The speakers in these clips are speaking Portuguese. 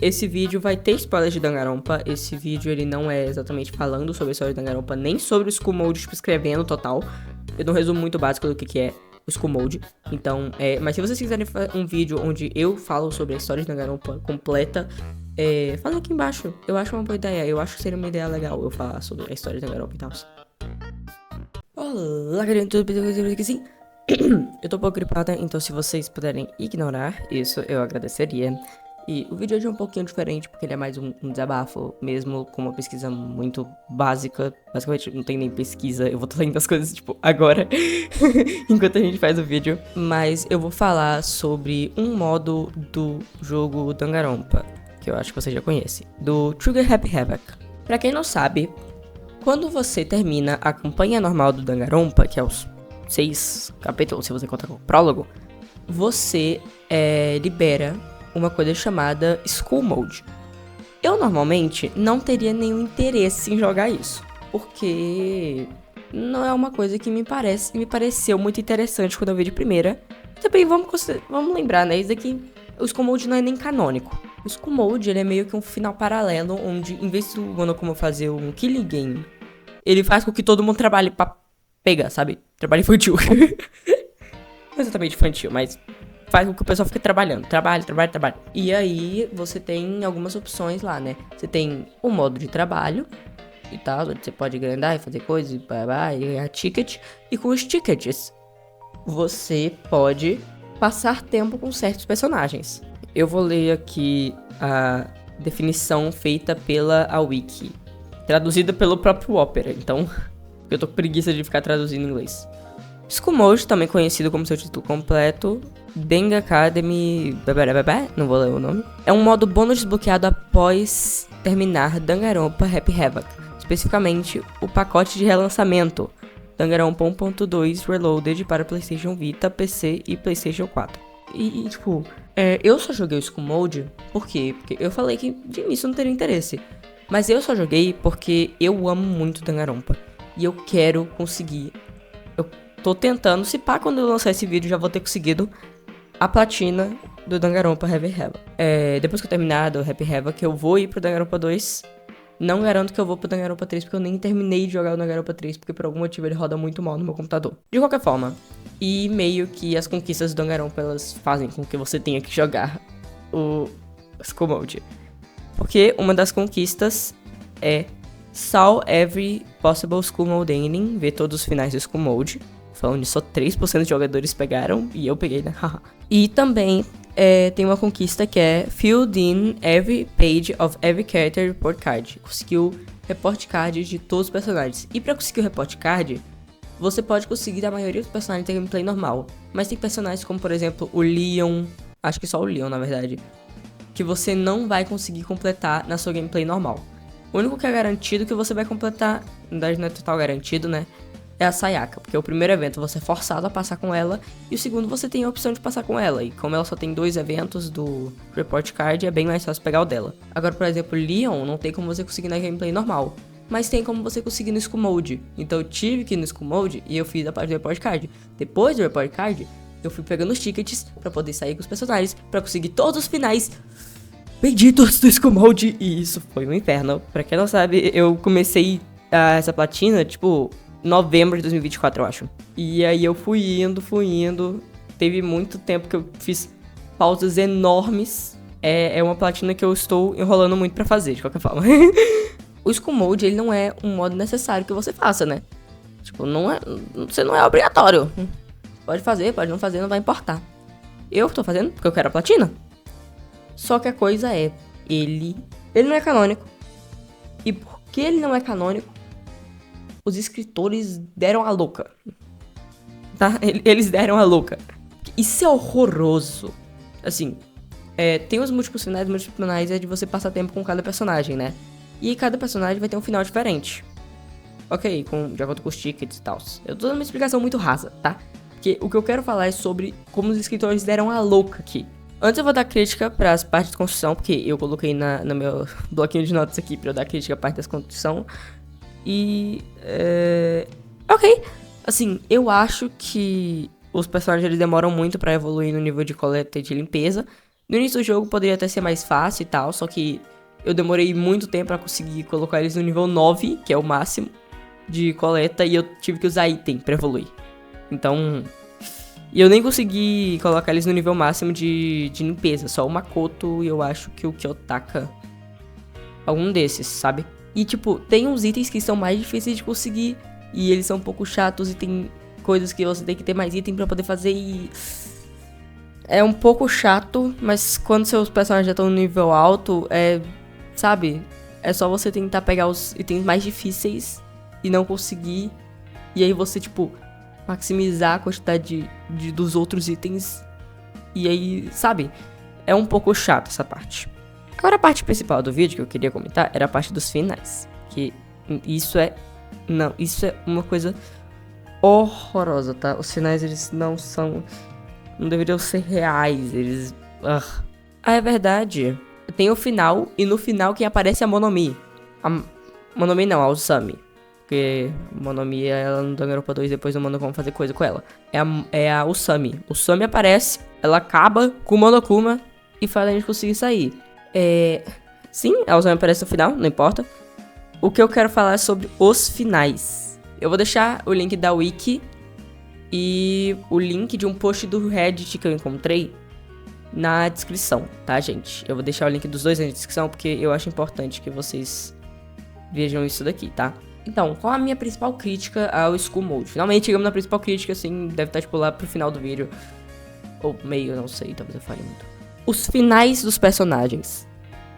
esse vídeo vai ter spoilers de Danganronpa. Esse vídeo, ele não é exatamente falando sobre a história de Danganronpa, nem sobre o School Mode, tipo, escrevendo total. Eu dou um resumo muito básico do que é o School Mode. Então, mas se vocês quiserem um vídeo onde eu falo sobre a história de Danganronpa completa, fala aqui embaixo. Eu acho uma boa ideia. Eu acho que seria uma ideia legal eu falar sobre a história de Danganronpa e tal. Olá, galera, tudo bem? Aqui sim. Eu tô um pouco gripada, então se vocês puderem ignorar isso, eu agradeceria. E o vídeo hoje é um pouquinho diferente, porque ele é mais um desabafo, mesmo com uma pesquisa muito básica. Basicamente, não tem nem pesquisa, eu vou estar lendo as coisas, tipo, agora, enquanto a gente faz o vídeo. Mas eu vou falar sobre um modo do jogo Danganronpa, que eu acho que você já conhece, do Trigger Happy Havoc. Pra quem não sabe, quando você termina a campanha normal do Danganronpa, que é os 6 capítulos, se você contar com o prólogo, você libera uma coisa chamada School Mode. Eu normalmente não teria nenhum interesse em jogar isso, porque não é uma coisa que me pareceu muito interessante quando eu vi de primeira. Também vamos lembrar, né, isso daqui, o School Mode não é nem canônico. O School Mode, ele é meio que um final paralelo, onde em vez do Monokuma fazer um killing game, ele faz com que todo mundo trabalhe pra pegar, sabe? Trabalho infantil. Não exatamente infantil, mas faz com que o pessoal fique trabalhando. Trabalho. E aí, você tem algumas opções lá, né? Você tem o modo de trabalho e tal, onde você pode grindar e fazer coisas e ganhar ticket. E com os tickets, você pode passar tempo com certos personagens. Eu vou ler aqui a definição feita pela Wiki, traduzida pelo próprio Opera, então eu tô com preguiça de ficar traduzindo em inglês. School Mode, também conhecido como seu título completo, Deng Academy... não vou ler o nome. É um modo bônus desbloqueado após terminar Danganronpa Happy Havoc. Especificamente, o pacote de relançamento Danganronpa 1.2 Reloaded para PlayStation Vita, PC e PlayStation 4. E tipo, eu só joguei o School Mode, por quê? Porque eu falei que de início eu não teria interesse. Mas eu só joguei porque eu amo muito Danganronpa. E eu quero conseguir. Eu tô tentando, se pá, quando eu lançar esse vídeo já vou ter conseguido a platina do Danganronpa Happy Havoc. Depois que eu terminar do Happy Havoc, eu vou ir pro Danganronpa 2. Não garanto que eu vou pro Danganronpa 3, porque eu nem terminei de jogar o Danganronpa 3, porque por algum motivo ele roda muito mal no meu computador. De qualquer forma, e meio que as conquistas do Danganronpa, elas fazem com que você tenha que jogar o School Mode. Porque uma das conquistas é Solve Every Possible School Mode Ending, ver todos os finais do School Mode. Falando nisso, só 3% de jogadores pegaram, e eu peguei, né? E também tem uma conquista que é Filled in every page of every character report card. Conseguiu report card de todos os personagens. E pra conseguir o report card, você pode conseguir da maioria dos personagens da gameplay normal. Mas tem personagens como, por exemplo, o Leon, acho que só o Leon, na verdade, que você não vai conseguir completar na sua gameplay normal. O único que é garantido que você vai completar, na verdade não é total garantido, né, é a Sayaka, porque o primeiro evento você é forçado a passar com ela, e o segundo você tem a opção de passar com ela, e como ela só tem 2 eventos do Report Card, é bem mais fácil pegar o dela. Agora, por exemplo, Leon não tem como você conseguir na gameplay normal, mas tem como você conseguir no School Mode. Então eu tive que ir no School Mode e eu fiz a parte do Report Card. Depois do Report Card, eu fui pegando os tickets pra poder sair com os personagens, pra conseguir todos os finais benditos do School Mode, e isso foi um inferno. Pra quem não sabe, eu comecei essa platina, tipo, novembro de 2024, eu acho. E aí eu fui indo. Teve muito tempo que eu fiz pausas enormes. É uma platina que eu estou enrolando muito pra fazer, de qualquer forma. O School Mode, ele não é um modo necessário que você faça, né? Tipo, você não é obrigatório. Pode fazer, pode não fazer, não vai importar. Eu tô fazendo porque eu quero a platina. Só que a coisa é, ele não é canônico. E porque ele não é canônico, os escritores deram a louca. Tá? Eles deram a louca. Isso é horroroso. Assim, tem os múltiplos finais é de você passar tempo com cada personagem, né? E cada personagem vai ter um final diferente. Ok, de acordo com os tickets e tal. Eu tô dando uma explicação muito rasa, tá? Porque o que eu quero falar é sobre como os escritores deram a louca aqui. Antes eu vou dar crítica para as partes de construção, porque eu coloquei no meu bloquinho de notas aqui pra eu dar crítica à parte da construção. E... ok. Assim, eu acho que os personagens eles demoram muito pra evoluir no nível de coleta e de limpeza. No início do jogo poderia até ser mais fácil e tal, só que eu demorei muito tempo pra conseguir colocar eles no nível 9, que é o máximo de coleta, e eu tive que usar item pra evoluir. Então, e eu nem consegui colocar eles no nível máximo de limpeza, só o Makoto e eu acho que o Kyotaka. Algum desses, sabe? E tipo, tem uns itens que são mais difíceis de conseguir e eles são um pouco chatos e tem coisas que você tem que ter mais item pra poder fazer e... É um pouco chato, mas quando seus personagens já estão no nível alto, sabe? É só você tentar pegar os itens mais difíceis e não conseguir. E aí você, tipo, maximizar a quantidade dos outros itens. E aí, sabe? É um pouco chato essa parte. Agora a parte principal do vídeo que eu queria comentar era a parte dos finais. Que isso é... Não, isso é uma coisa horrorosa, tá? Os finais, eles não são... Não deveriam ser reais, eles... é verdade. Tem o final, e no final quem aparece é a Monomi. A Monomi não, a Usami. Porque a Monomi, ela no Danganronpa 2, depois não manda como fazer coisa com ela. É a Usami. Usami aparece, ela acaba com o Monokuma e faz a gente conseguir sair. Sim, a Usami aparece no final, não importa. O que eu quero falar é sobre os finais. Eu vou deixar o link da Wiki e o link de um post do Reddit que eu encontrei na descrição, tá, gente? Eu vou deixar o link dos dois na descrição porque eu acho importante que vocês vejam isso daqui, tá? Então, qual a minha principal crítica ao School Mode? Finalmente chegamos na principal crítica, assim, deve estar, tipo, lá pro final do vídeo. Ou meio, não sei, talvez eu fale muito. Os finais dos personagens.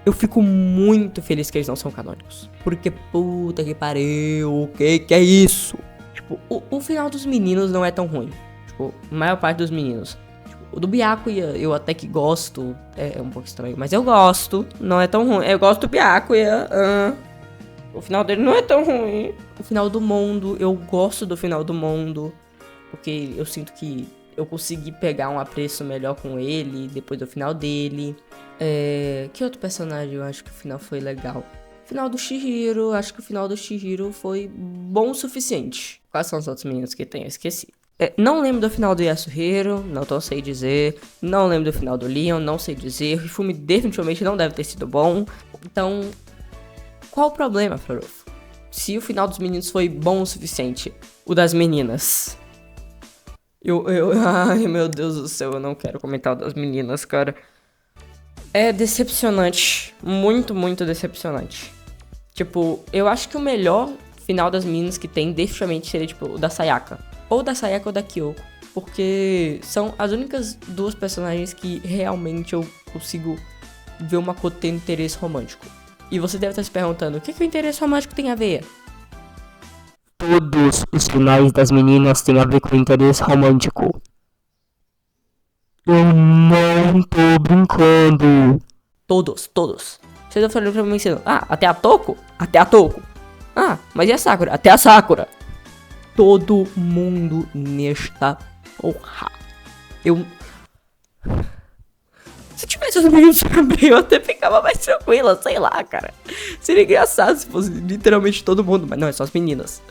Eu fico muito feliz que eles não são canônicos. Porque, puta que pariu, o que é isso? Tipo, o final dos meninos não é tão ruim. Tipo, a maior parte dos meninos. Tipo, o do Byakuya eu até que gosto. É um pouco estranho, mas eu gosto. Não é tão ruim. Eu gosto do Byakuya. O final dele não é tão ruim. O final do Mondo, eu gosto do final do Mondo. Porque eu sinto que eu consegui pegar um apreço melhor com ele depois do final dele. Que outro personagem eu acho que o final foi legal? O final do Chihiro, acho que o final do Chihiro foi bom o suficiente. Quais são os outros meninos que tem? Eu esqueci. Não lembro do final do Yasuhiro, não sei dizer. Não lembro do final do Leon, não sei dizer. O Hifumi definitivamente não deve ter sido bom. Então, qual o problema, Farofo? Se o final dos meninos foi bom o suficiente, o das meninas... Ai, meu Deus do céu, eu não quero comentar o das meninas, cara. É decepcionante. Muito, muito decepcionante. Tipo, eu acho que o melhor final das meninas que tem definitivamente seria, tipo, o da Sayaka. Ou da Sayaka ou da Kyoko. Porque são as únicas duas personagens que realmente eu consigo ver uma Makoto tendo interesse romântico. E você deve estar se perguntando, o que o interesse romântico tem a ver? Todos os finais das meninas têm a ver com interesse romântico. Eu não tô brincando. Todos. Vocês estão falando pra mim ensinando. Até a Toko? Até a Toko. Mas e a Sakura? Até a Sakura. Todo mundo nesta porra. Se tivesse os meninos também, eu até ficava mais tranquila, sei lá, cara. Seria engraçado se fosse literalmente todo mundo, mas não, é só as meninas.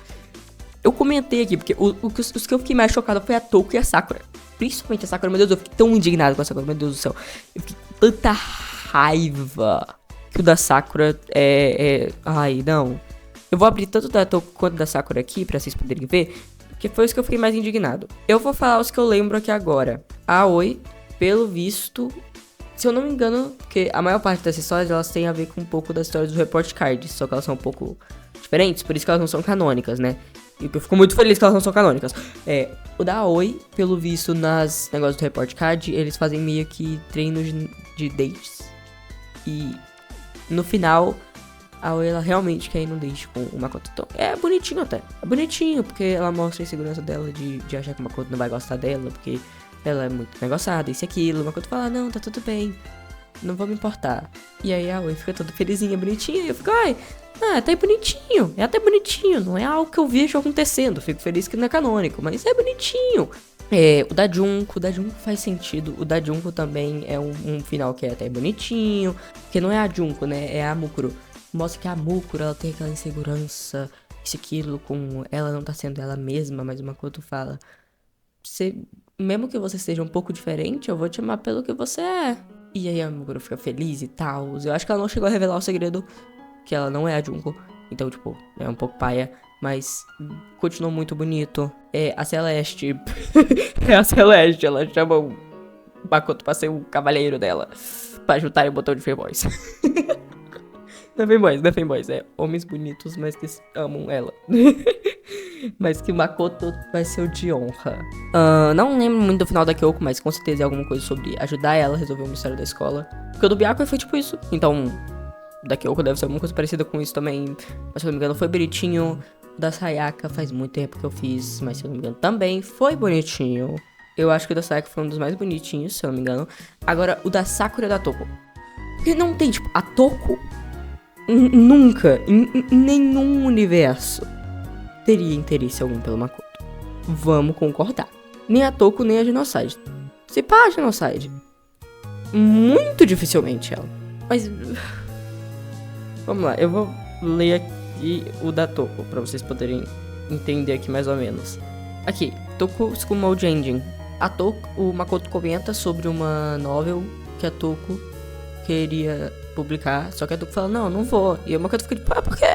Eu comentei aqui, porque os que eu fiquei mais chocado foi a Toko e a Sakura. Principalmente a Sakura, meu Deus, eu fiquei tão indignado com a Sakura, meu Deus do céu. Eu fiquei com tanta raiva que o da Sakura Ai, não. Eu vou abrir tanto da Toko quanto da Sakura aqui, pra vocês poderem ver, que foi os que eu fiquei mais indignado. Eu vou falar os que eu lembro aqui agora. A Aoi, pelo visto... Se eu não me engano, porque a maior parte das histórias, elas têm a ver com um pouco das histórias do Report Card, só que elas são um pouco diferentes, por isso que elas não são canônicas, né? E eu fico muito feliz que elas não são canônicas. O da Aoi, pelo visto, nas negócios do Report Card, eles fazem meio que treinos de dates. E no final, a Aoi, ela realmente quer ir no date com o Makoto. Então, é bonitinho até. É bonitinho, porque ela mostra a insegurança dela de achar que o Makoto não vai gostar dela, porque... ela é muito negociada, isso e aquilo. Mas quando fala, não, tá tudo bem, não vou me importar. E aí a Aoi fica toda felizinha, bonitinha. E eu fico, é até bonitinho. É até bonitinho. Não é algo que eu vejo acontecendo. Fico feliz que não é canônico, mas é bonitinho. O da Junko faz sentido. O da Junko também é um final que é até bonitinho. Porque não é a Junko, né? É a Mukuro. Mostra que a Mukuro, ela tem aquela insegurança, isso e aquilo, com ela não tá sendo ela mesma, mas o Makoto fala... mesmo que você seja um pouco diferente, eu vou te amar pelo que você é. E aí a Meguro fica feliz e tal. Eu acho que ela não chegou a revelar o segredo, que ela não é a Junko. Então, tipo, é um pouco paia. Mas continuou muito bonito. É a Celeste. É a Celeste. Ela chama o Makoto pra ser o cavaleiro dela. Pra juntar o botão de fanboys. Não é fanboys. É homens bonitos, mas que amam ela. Mas que o Makoto vai ser o de honra. Não lembro muito do final da Kyoko, mas com certeza é alguma coisa sobre ajudar ela a resolver o mistério da escola. Porque o do Byakuya foi tipo isso. Então, da Kyoko deve ser alguma coisa parecida com isso também. Mas se eu não me engano foi bonitinho. O da Sayaka faz muito tempo que eu fiz, mas se eu não me engano também foi bonitinho. Eu acho que o da Sayaka foi um dos mais bonitinhos, se eu não me engano. Agora, o da Sakura e da Toko. Porque não tem, tipo, a Toko nunca, em nenhum universo, teria interesse algum pelo Makoto. Vamos concordar. Nem a Toko, nem a Genocide. Se pá, a Genocide. Muito dificilmente ela. Mas... vamos lá, eu vou ler aqui o da Toko, pra vocês poderem entender aqui mais ou menos. Aqui, Toko School Mode Engine. A Toko, o Makoto comenta sobre uma novel que a Toko queria publicar, só que a Toko fala, não vou. E o Makoto fica tipo, por quê?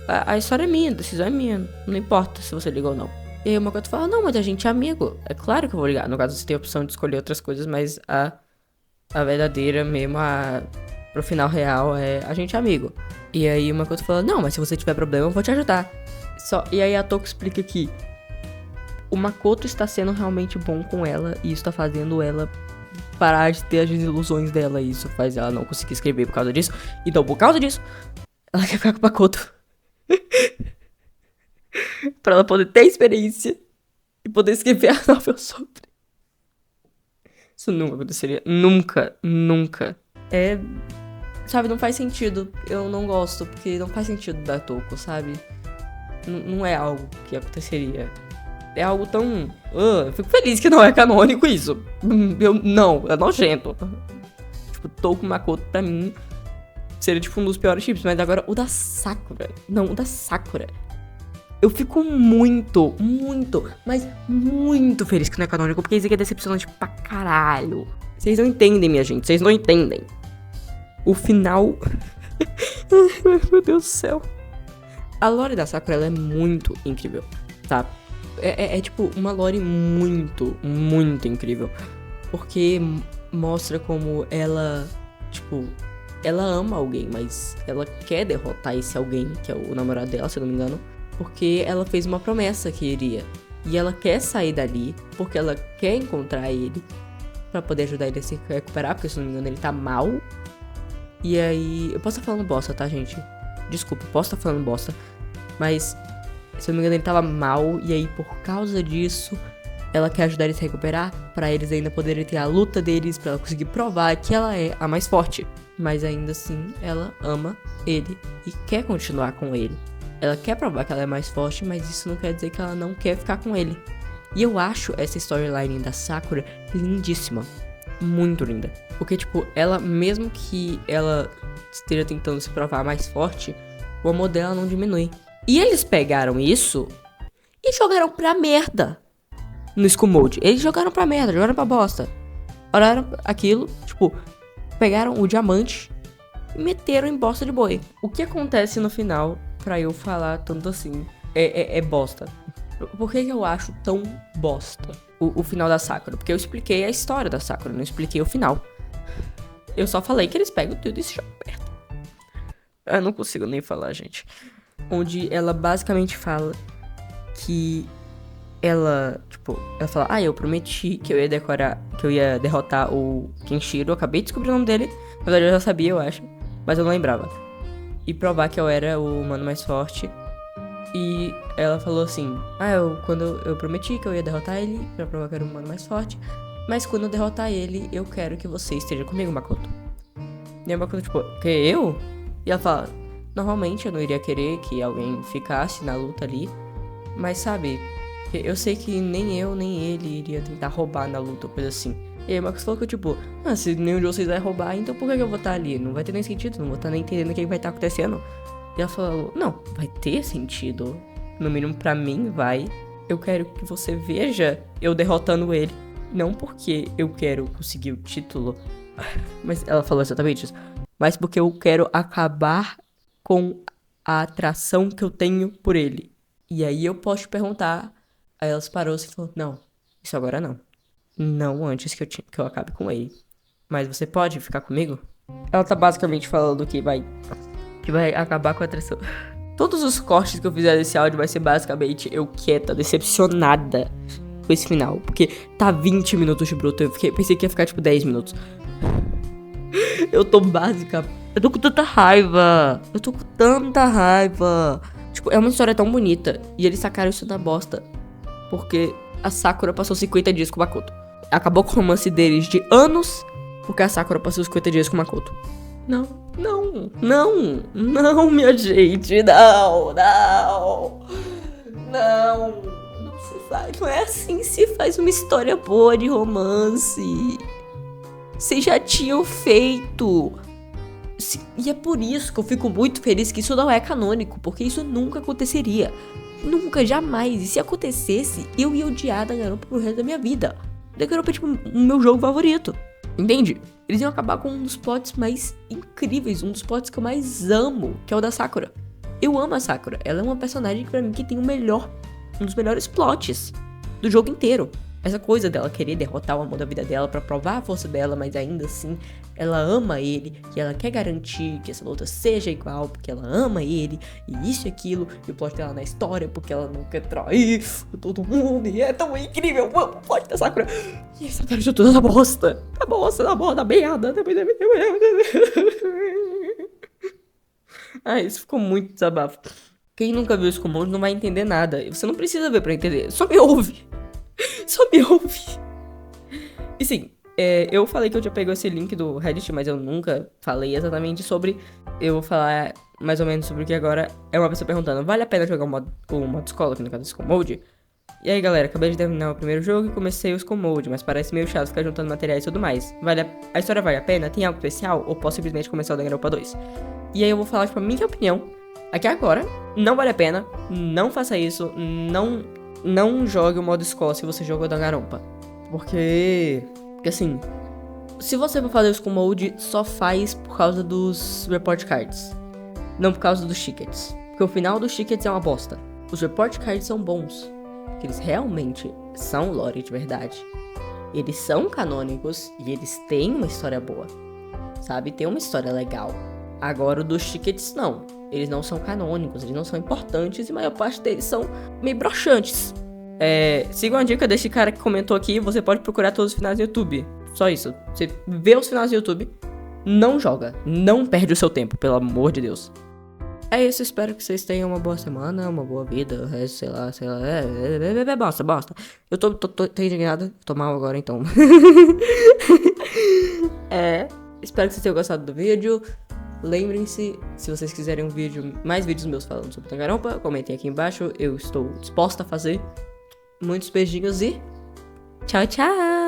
A história é minha, a decisão é minha, não importa se você liga ou não. E aí o Makoto fala, não, mas a gente é amigo, é claro que eu vou ligar. No caso, você tem a opção de escolher outras coisas, mas a verdadeira mesmo, pro final real, é a gente é amigo. E aí o Makoto fala, não, mas se você tiver problema, eu vou te ajudar. E aí a Toko explica que o Makoto está sendo realmente bom com ela, e isso tá fazendo ela parar de ter as ilusões dela, e isso faz ela não conseguir escrever por causa disso. Então, por causa disso, ela quer ficar com o Makoto. Pra ela poder ter experiência e poder escrever a novel sobre. Isso nunca aconteceria. Nunca. Sabe, não faz sentido. Eu não gosto, porque não faz sentido da Toko, sabe? Não é algo que aconteceria. É algo tão... eu fico feliz que não é canônico isso. Não, é nojento. Tipo, Toko Makoto pra mim seria tipo um dos piores chips. Mas agora o da Sakura. Não, o da Sakura. Eu fico muito feliz que não é canônico. Porque isso aqui é decepcionante pra caralho. Vocês não entendem, minha gente. Vocês não entendem. O final... meu Deus do céu. A lore da Sakura, ela é muito incrível, tá? É tipo uma lore muito incrível. Porque mostra como ela, tipo, ela ama alguém, mas ela quer derrotar esse alguém, que é o namorado dela, se eu não me engano. Porque ela fez uma promessa que iria. E ela quer sair dali, porque ela quer encontrar ele, pra poder ajudar ele a se recuperar, porque se eu não me engano ele tá mal. E aí, eu posso estar falando bosta, tá, gente? Desculpa, posso estar falando bosta. Mas, se eu não me engano, ele tava mal. E aí, por causa disso, ela quer ajudar ele a se recuperar, pra eles ainda poderem ter a luta deles, pra ela conseguir provar que ela é a mais forte. Mas ainda assim, ela ama ele e quer continuar com ele. Ela quer provar que ela é mais forte, mas isso não quer dizer que ela não quer ficar com ele. E eu acho essa storyline da Sakura lindíssima. Muito linda. Porque, tipo, ela, mesmo que ela esteja tentando se provar mais forte, o amor dela não diminui. E eles pegaram isso e jogaram pra merda no School Mode. Eles jogaram pra merda, jogaram pra bosta. Olharam aquilo, tipo, pegaram o diamante e meteram em bosta de boi. O que acontece no final, pra eu falar tanto assim, é bosta. Por que eu acho tão bosta o final da Sakura? Porque eu expliquei a história da Sakura, não expliquei o final. Eu só falei que eles pegam tudo e se jogam perto. Eu não consigo nem falar, gente. Onde ela basicamente fala que ela, tipo, ela fala, eu prometi que eu ia que eu ia derrotar o Kenshiro. Eu acabei de descobrir o nome dele. Na verdade eu já sabia, eu acho, mas eu não lembrava. E provar que eu era o mano mais forte. E ela falou assim, quando eu prometi que eu ia derrotar ele, pra provar que eu era o mano mais forte. Mas quando eu derrotar ele, eu quero que você esteja comigo, Makoto. E a Makoto, tipo, que eu? E ela fala, normalmente eu não iria querer que alguém ficasse na luta ali. Mas sabe, eu sei que nem eu, nem ele iria tentar roubar na luta, coisa assim. E aí o Makoto falou que, tipo, se nenhum de vocês vai roubar, então por que eu vou estar ali? Não vai ter nem sentido, não vou estar nem entendendo o que vai estar acontecendo. E ela falou, não, vai ter sentido. No mínimo pra mim, vai. Eu quero que você veja eu derrotando ele. Não porque eu quero conseguir o título, Mas ela falou exatamente isso. Mas porque eu quero acabar com a atração que eu tenho por ele. E aí eu posso te perguntar. Aí ela parou e falou, não, isso agora não. Não antes que eu acabe com ele. Mas você pode ficar comigo? Ela tá basicamente falando que vai acabar com a atração. Todos os cortes que eu fizer desse áudio vai ser basicamente eu quieta, decepcionada com esse final. Porque tá 20 minutos de bruto. Pensei que ia ficar tipo 10 minutos. Eu tô com tanta raiva. Tipo, é uma história tão bonita. E eles sacaram isso na bosta. Porque a Sakura passou 50 dias com o Makoto. Acabou com o romance deles de anos. Porque a Sakura passou 50 dias com o Makoto. Não, minha gente. Não se faz. Não é assim que se faz uma história boa de romance. Vocês já tinham feito. E é por isso que eu fico muito feliz que isso não é canônico. Porque isso nunca aconteceria. Nunca, jamais. E se acontecesse, eu ia odiar Danganronpa pro resto da minha vida. Danganronpa é tipo o meu jogo favorito. Entende? Eles iam acabar com um dos plots mais incríveis. Um dos plots que eu mais amo. Que é o da Sakura. Eu amo a Sakura. Ela é uma personagem que pra mim que tem um dos melhores plots do jogo inteiro. Essa coisa dela querer derrotar o amor da vida dela pra provar a força dela, mas ainda assim ela ama ele e ela quer garantir que essa luta seja igual, porque ela ama ele, e isso e aquilo, e o plot dela na história, porque ela não quer trair todo mundo, e é tão incrível, o plot da Sakura. E essa parte de tudo na bosta, da merda. Ah, isso ficou muito desabafo. Quem nunca viu isso com não vai entender nada, você não precisa ver pra entender, só me ouve. E sim, eu falei que eu já pegou esse link do Reddit, mas eu nunca falei exatamente sobre. Eu vou falar mais ou menos sobre o que agora é uma pessoa perguntando: vale a pena jogar o modo escola, que no caso é School Mode? E aí galera, acabei de terminar o primeiro jogo e comecei o School Mode, mas parece meio chato ficar juntando materiais e tudo mais. A história vale a pena? Tem algo especial? Ou posso simplesmente começar o Danganronpa 2? E aí eu vou falar tipo a minha opinião aqui agora. Não vale a pena, não faça isso, não jogue o modo escola se você jogou Danganronpa. Porque assim, se você for fazer o School Mode, só faz por causa dos report cards, não por causa dos tickets. Porque o final dos tickets é uma bosta. Os report cards são bons, porque eles realmente são lore de verdade. Eles são canônicos e eles têm uma história boa, sabe? Tem uma história legal. Agora o dos tickets não. Eles não são canônicos, eles não são importantes e a maior parte deles são meio broxantes. Siga uma dica desse cara que comentou aqui, você pode procurar todos os finais no YouTube. Só isso. Você vê os finais no YouTube, não joga. Não perde o seu tempo, pelo amor de Deus. É isso, espero que vocês tenham uma boa semana, uma boa vida, sei lá. Bosta. Eu tô indignado, tô mal agora então. Espero que vocês tenham gostado do vídeo. Lembrem-se, se vocês quiserem mais vídeos meus falando sobre Danganronpa, comentem aqui embaixo, eu estou disposta a fazer. Muitos beijinhos e tchau, tchau!